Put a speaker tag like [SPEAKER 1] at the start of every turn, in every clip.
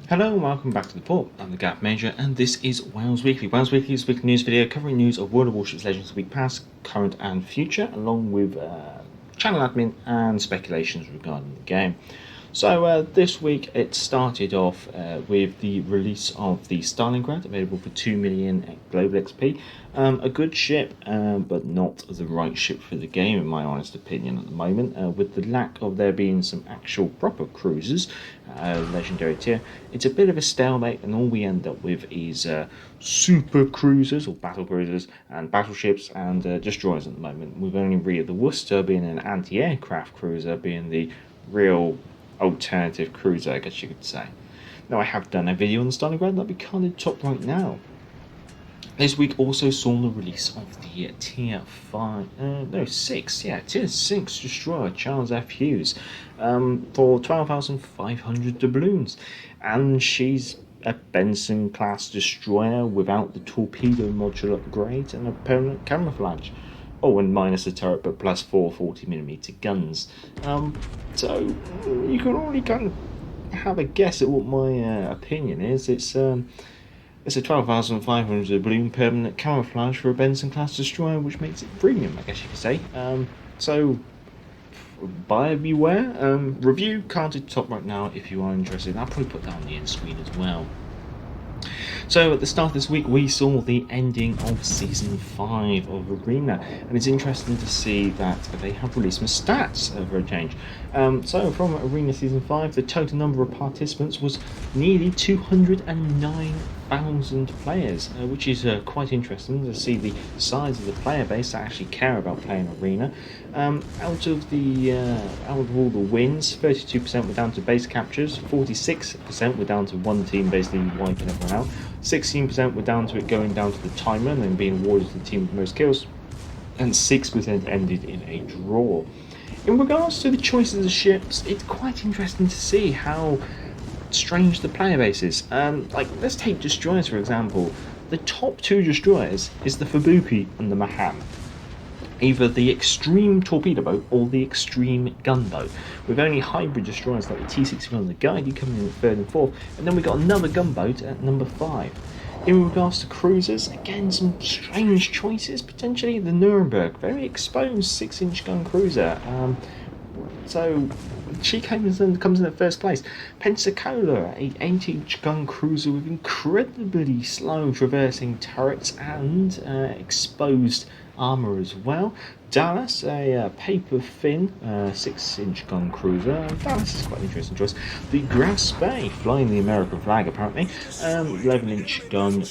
[SPEAKER 1] Hello and welcome back to the port. I'm the Gap Major and this is WoWs Weekly. WoWs Weekly is a weekly news video covering news of World of Warships Legends week past, current and future, along with channel admin and speculations regarding the game. So this week it started off with the release of the Stalingrad, available for 2 million global XP. A good ship, but not the right ship for the game, in my honest opinion, at the moment. With the lack of there being some actual proper cruisers, legendary tier, it's a bit of a stalemate, and all we end up with is super cruisers or battle cruisers and battleships and destroyers at the moment. With only really the Worcester being an anti-aircraft cruiser being the real alternative cruiser, I guess you could say. Now, I have done a video on the Stalingrad that'll be colored top right now. This week also saw the release of the tier 6 destroyer Charles F. Hughes for 12,500 doubloons, and she's a Benson class destroyer without the torpedo module upgrade and a permanent camouflage. Oh, and minus the turret, but plus 4 40mm guns. So you can already kind of have a guess at what my opinion is. It's a 12,500 balloon permanent camouflage for a Benson class destroyer, which makes it premium, I guess you could say. So buyer beware. Review carded top right now if you are interested. I'll probably put that on the end screen as well. So at the start of this week we saw the ending of Season 5 of Arena, and it's interesting to see that they have released some stats for a change. So from Arena Season 5, the total number of participants was nearly 209,000 players, which is quite interesting to see the size of the player base that actually care about playing Arena. Out of all the wins, 32% were down to base captures, 46% were down to one team basically wiping everyone out, 16% were down to it going down to the timer and then being awarded to the team with the most kills, and 6% ended in a draw. In regards to the choices of ships, it's quite interesting to see how strange the player base is. Like, let's take destroyers for example. The top two destroyers is the Fubuki and the Mahan. Either the extreme torpedo boat or the extreme gunboat, with only hybrid destroyers like the T-61 and the Guardian coming in at 3rd and 4th, and then we got another gunboat at number 5. In regards to cruisers, again some strange choices potentially. The Nuremberg, very exposed 6-inch gun cruiser. So she comes in at first place. Pensacola, a 8-inch gun cruiser with incredibly slow traversing turrets and exposed armor as well. Dallas, a paper thin 6-inch gun cruiser. Dallas is quite an interesting choice. The Grasp-Bay, flying the American flag apparently. 11-inch gun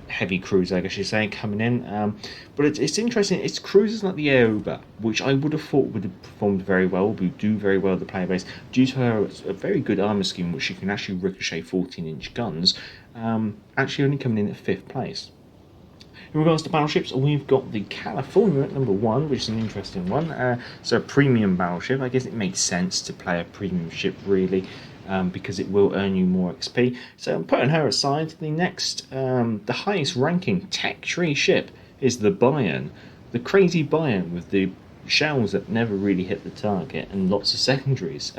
[SPEAKER 1] heavy cruiser, I guess you're saying, coming in. But it's interesting. It's cruisers like the Aoba, which I would have thought would have performed very well, would do very well at the player base, due to her a very good armor scheme, which she can actually ricochet 14-inch guns. Actually only coming in at 5th place. In regards to battleships, we've got the California at number 1, which is an interesting one. So a premium battleship. I guess it makes sense to play a premium ship, really, because it will earn you more XP. So I'm putting her aside. The next, the highest ranking tech tree ship is the Bayern. The crazy Bayern with the shells that never really hit the target and lots of secondaries.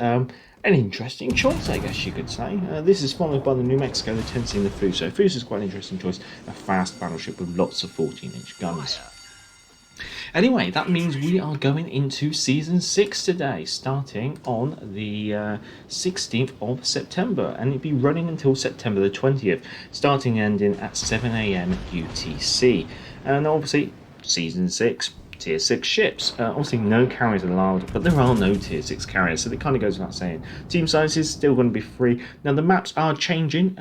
[SPEAKER 1] An interesting choice, I guess you could say. This is followed by the New Mexico, the Tennessee and the Fuso. Fuso is quite an interesting choice, a fast battleship with lots of 14-inch guns. Anyway, that means we are going into Season 6 today, starting on the 16th of September, and it'll be running until September the 20th, starting and ending at 7 AM UTC. And obviously, Season 6, Tier 6 ships. Obviously no carriers allowed, but there are no Tier 6 carriers, so it kind of goes without saying. Team size is still going to be free. Now the maps are changing,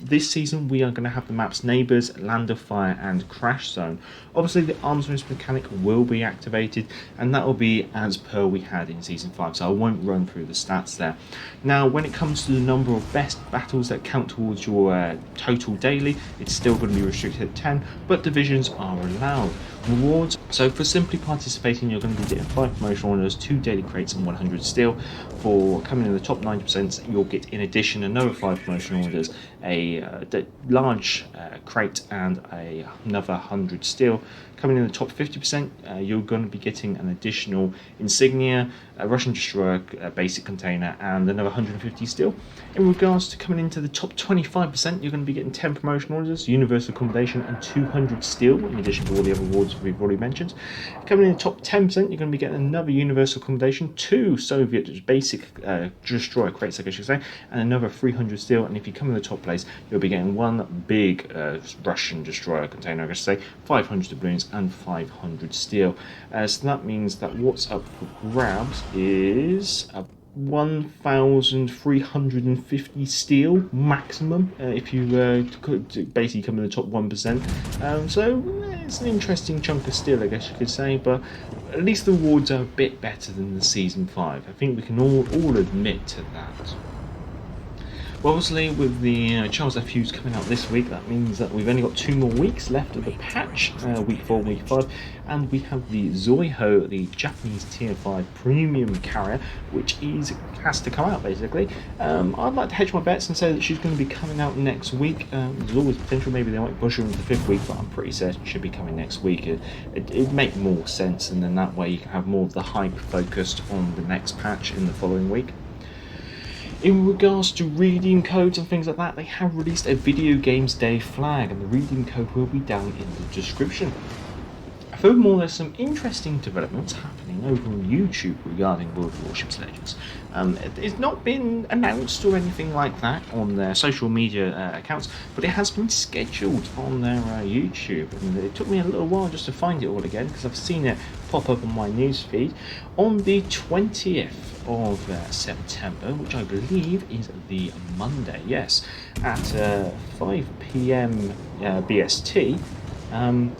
[SPEAKER 1] this season we are going to have the maps Neighbours, Land of Fire and Crash Zone. Obviously the arms race mechanic will be activated, and that will be as per we had in Season 5, so I won't run through the stats there. Now when it comes to the number of best battles that count towards your total daily, it's still going to be restricted at 10, but divisions are allowed. rewards. So for simply participating, you're going to be getting 5 promotional orders, 2 daily crates and 100 steel. For coming in the top 90%, you'll get in addition another 5 promotional orders, a large crate and another 100 steel. Coming in the top 50%, you're going to be getting an additional insignia, a Russian destroyer, a basic container, and another 150 steel. In regards to coming into the top 25%, you're going to be getting 10 promotional orders, universal accommodation, and 200 steel, in addition to all the other rewards we've already mentioned. Coming in the top 10%, you're going to be getting another universal accommodation, 2 Soviet basic destroyer crates, I guess you could say, and another 300 steel. And if you come in the top place, you'll be getting 1 big Russian destroyer container, I guess you say, 500 doubloons and 500 steel. So that means that what's up for grabs is 1,350 steel maximum if you basically come in the top 1%. So it's an interesting chunk of steel, I guess you could say, but at least the rewards are a bit better than the Season 5. I think we can all admit to that. Well, obviously, with the Charles F. Hughes coming out this week, that means that we've only got 2 more weeks left of the patch, week 4 and week 5, and we have the Zoiho, the Japanese Tier 5 premium carrier, which has to come out, basically. I'd like to hedge my bets and say that she's going to be coming out next week. There's always potential, maybe they might push her into the 5th week, but I'm pretty certain she should be coming next week. It'd make more sense, and then that way you can have more of the hype focused on the next patch in the following week. In regards to redeem codes and things like that, they have released a Video Games Day flag, and the redeem code will be down in the description. Furthermore, there's some interesting developments happening over on YouTube regarding World of Warships Legends. It's not been announced or anything like that on their social media accounts, but it has been scheduled on their YouTube. And it took me a little while just to find it all again, because I've seen it pop up on my newsfeed on the 20th of September, which I believe is the Monday, yes, at 5 PM BST.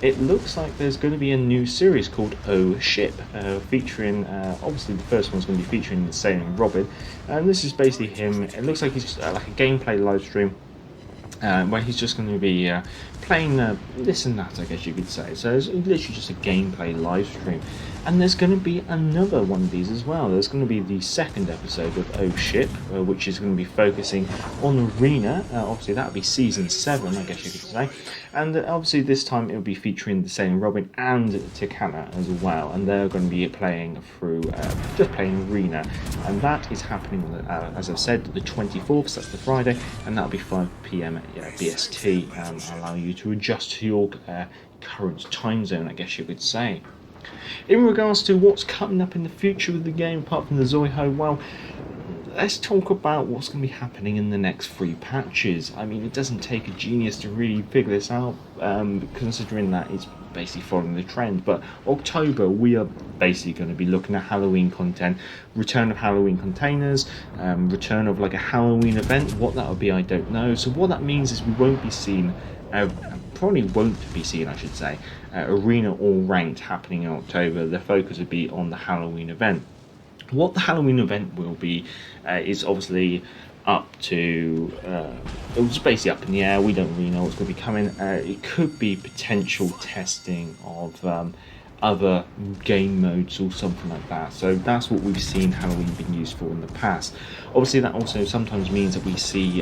[SPEAKER 1] It looks like there's going to be a new series called Oh Ship, featuring, obviously the first one's going to be featuring the Sailing Robin, and this is basically him. It looks like he's like a gameplay live stream where he's just going to be playing this and that, I guess you could say. So it's literally just a gameplay live stream. And there's going to be another one of these as well. There's going to be the 2nd episode of Oh Ship, which is going to be focusing on Arena. Obviously, that would be Season 7, I guess you could say. And obviously, this time it will be featuring the Sailing Robin and Takana as well. And they're going to be playing through, just playing Arena. And that is happening, as I've said, the 24th, so that's the Friday. And that'll be 5 PM BST, allow you to adjust to your current time zone, I guess you could say. In regards to what's coming up in the future with the game, apart from the Zoiho, well, let's talk about what's going to be happening in the next 3 patches. I mean, it doesn't take a genius to really figure this out, considering that it's basically following the trend. But October, we are basically going to be looking at Halloween content, return of Halloween containers, return of like a Halloween event. What that will be, I don't know. So what that means is we won't be seeing, probably won't be seeing, I should say, Arena or Ranked happening in October. The focus would be on the Halloween event. What the Halloween event will be is obviously up to, it was basically up in the air. We don't really know what's going to be coming. It could be potential testing of other game modes or something like that. So that's what we've seen Halloween being used for in the past. Obviously that also sometimes means that we see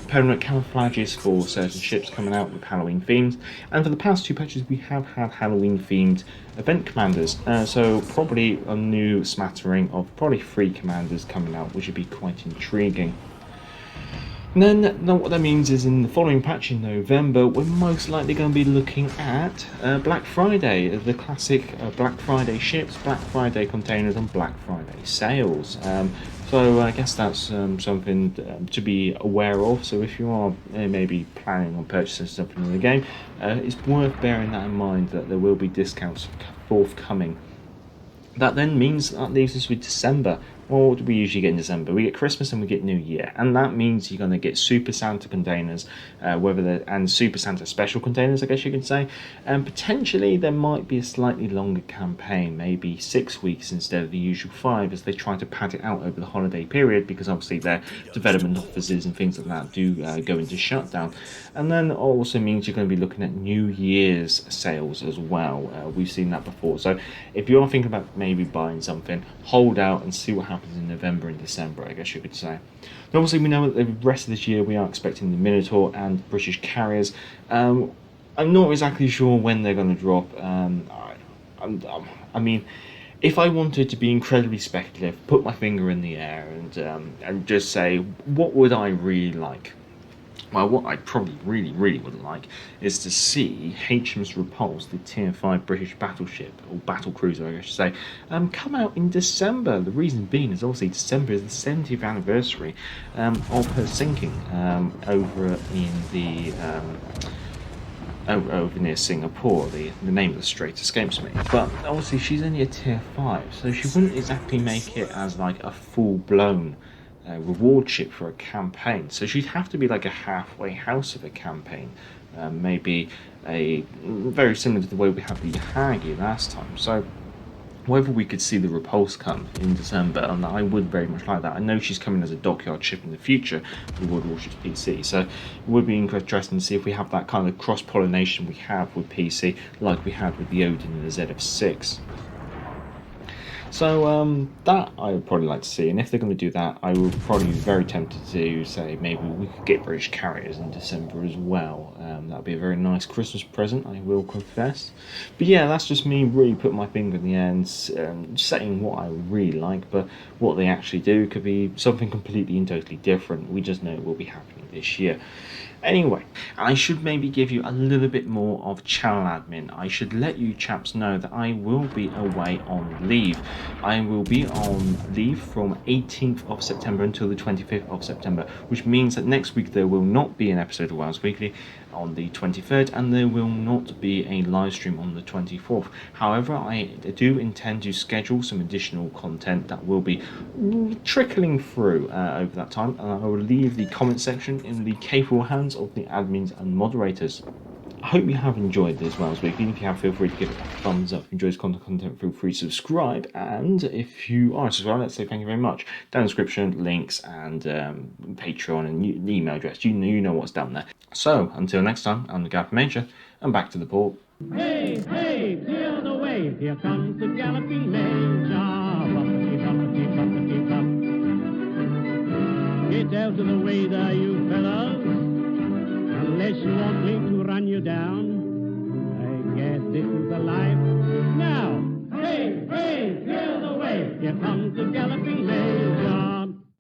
[SPEAKER 1] permanent camouflages for certain ships coming out with Halloween themes, and for the past 2 patches we have had Halloween themed event commanders, so probably a new smattering of probably 3 commanders coming out, which would be quite intriguing. And then what that means is in the following patch in November, we're most likely going to be looking at Black Friday, the classic Black Friday ships, Black Friday containers and Black Friday sales. So I guess that's something to be aware of. So if you are maybe planning on purchasing something in the game, it's worth bearing that in mind, that there will be discounts forthcoming. That then means that leaves us with December. Well, what do we usually get in December? We get Christmas and we get New Year, and that means you're going to get Super Santa containers, and Super Santa special containers, I guess you could say. And potentially there might be a slightly longer campaign, maybe 6 weeks instead of the usual 5, as they try to pad it out over the holiday period, because obviously their development offices and things like that do go into shutdown. And then it also means you're going to be looking at New Year's sales as well. We've seen that before. So if you are thinking about maybe buying something, hold out and see what happens in November and December, I guess you could say. And obviously, we know that the rest of this year we are expecting the Minotaur and British carriers. I'm not exactly sure when they're going to drop. I mean, if I wanted to be incredibly speculative, put my finger in the air and just say, what would I really like? Well, what I probably really would like is to see HMS Repulse, the Tier 5 British battleship, or battle cruiser I should say, come out in December. The reason being is obviously December is the 70th anniversary of her sinking over in the... over near Singapore. The name of the strait escapes me. But obviously she's only a Tier 5, so she wouldn't exactly make it as like a full-blown reward ship for a campaign. So she'd have to be like a halfway house of a campaign. Maybe a very similar to the way we had the Hagi last time. So whether we could see the Repulse come in December, and I would very much like that. I know she's coming as a dockyard ship in the future with World of Warships PC, so it would be interesting to see if we have that kind of cross-pollination we have with PC, like we had with the Odin and the ZF6. So that I would probably like to see, and if they're going to do that, I would probably be very tempted to say maybe we could get British carriers in December as well. That would be a very nice Christmas present, I will confess. But yeah, that's just me really putting my finger in the air and saying what I would really like, but what they actually do could be something completely and totally different. We just know it will be happening this year. Anyway, I should maybe give you a little bit more of channel admin. I should let you chaps know that I will be away on leave. I will be on leave from 18th of September until the 25th of September, which means that next week there will not be an episode of WoWs Weekly on the 23rd, and there will not be a live stream on the 24th. However, I do intend to schedule some additional content that will be trickling through over that time, and I will leave the comment section in the capable hands of the admins and moderators. I hope you have enjoyed this WoWs Weekly. If you have, feel free to give it a thumbs up. If you enjoy this content, feel free to subscribe. And if you are subscribed, let's say thank you very much. Down in the description, links and Patreon and email address. You know what's down there. So, until next time, I'm the Gaffer Major, and back to the port.
[SPEAKER 2] Hey, hey, clear the way. Here comes the galloping major. Get out of the way there, you fellows. Unless you want me to run you down.